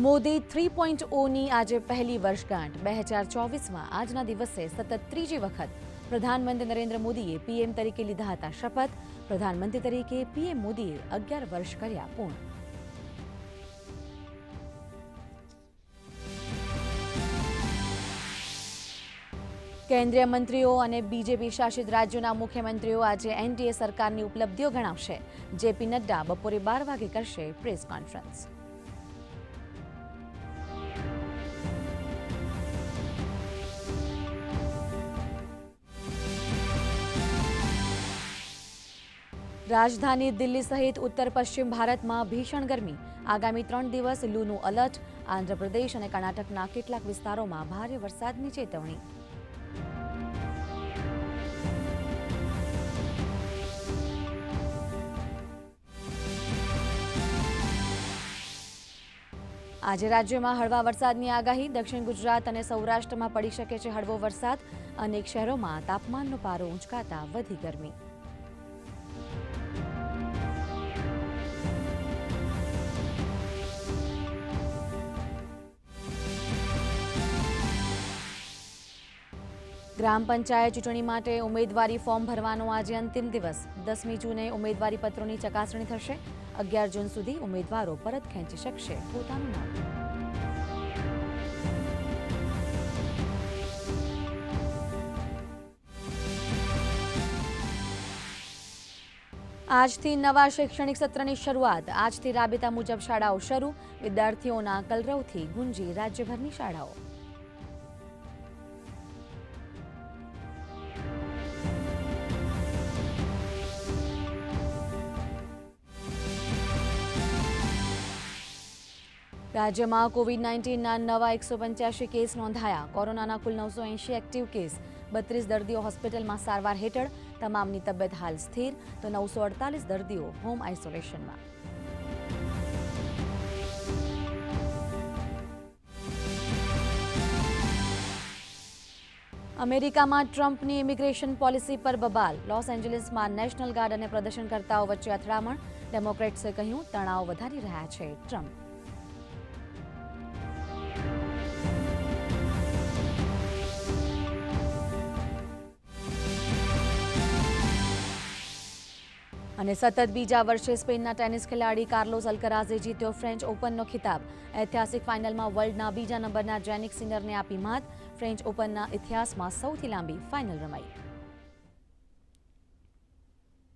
મોદી 3.0ની આજે પહેલી વર્ષગાંઠ 2024માં આજના દિવસે સતત ત્રીજી વખત પ્રધાનમંત્રી નરેન્દ્ર મોદીએ પીએમ તરીકે લીધા હતા શપથ. પ્રધાનમંત્રી તરીકે પીએમ મોદીએ 11 વર્ષ કર્યા પૂર્ણ. કેન્દ્રીય મંત્રીઓ અને બીજેપી શાસિત રાજ્યોના મુખ્યમંત્રીઓ આજે એનડીએ સરકારની ઉપલબ્ધિઓ ગણાવશે. જેપી નડ્ડા બપોરે 12 વાગે કરશે પ્રેસ કોન્ફરન્સ. રાજધાની દિલ્હી સહિત ઉત્તર પશ્ચિમ ભારતમાં ભીષણ ગરમી. આગામી 3 દિવસ લૂનું એલર્ટ. આંધ્રપ્રદેશ અને કર્ણાટકના કેટલાક વિસ્તારોમાં ભારે વરસાદની ચેતવણી. આજે રાજ્યમાં હળવા વરસાદની આગાહી. દક્ષિણ ગુજરાત અને સૌરાષ્ટ્રમાં પડી શકે છે હળવો વરસાદ. અનેક શહેરોમાં તાપમાનનો પારો ઊંચકાતા વધી ગરમી. ગ્રામ પંચાયત ચૂંટણી માટે ઉમેદવારી ફોર્મ ભરવાનો આજે અંતિમ દિવસ. 10મી જૂને ઉમેદવારી પત્રોની ચકાસણી થશે. 11 જૂન સુધી ઉમેદવારો પરત ખેંચી શકશે પોતાનું નામ. આજથી નવા શૈક્ષણિક સત્રની શરૂઆત. આજથી રાબેતા મુજબ શાળાઓ શરૂ. વિદ્યાર્થીઓના કલરવથી ગુંજી રાજ્યભરની શાળાઓ. રાજ્યમાં કોવિડ-19ના નવા 185 કેસ નોંધાયા. કોરોનાના કુલ 980 એક્ટિવ કેસ. 32 દર્દીઓ હોસ્પિટલમાં સારવાર હેઠળ. તમામની તબિયત હાલ સ્થિર, તો 948 દર્દીઓ હોમ આઇસોલેશનમાં. અમેરિકામાં ટ્રમ્પની ઇમિગ્રેશન પોલિસી પર બબાલ. લોસ એન્જલિસમાં નેશનલ ગાર્ડ અને પ્રદર્શનકર્તાઓ વચ્ચે અથડામણ. ડેમોક્રેટ્સે કહ્યું તણાવ વધારી રહ્યા છે ટ્રમ્પ. અને સતત બીજા વર્ષે સ્પેનના ટેનિસ ખેલાડી કાર્લોસ અલ્કરાઝે જીત્યો ફ્રેન્ચ ઓપનનો ખિતાબ. ઐતિહાસિક ફાઇનલમાં વર્લ્ડના બીજા નંબરના જેનિક સિનરને આપી માત. ફ્રેન્ચ ઓપનના ઇતિહાસમાં સૌથી લાંબી ફાઇનલ રમાઈ.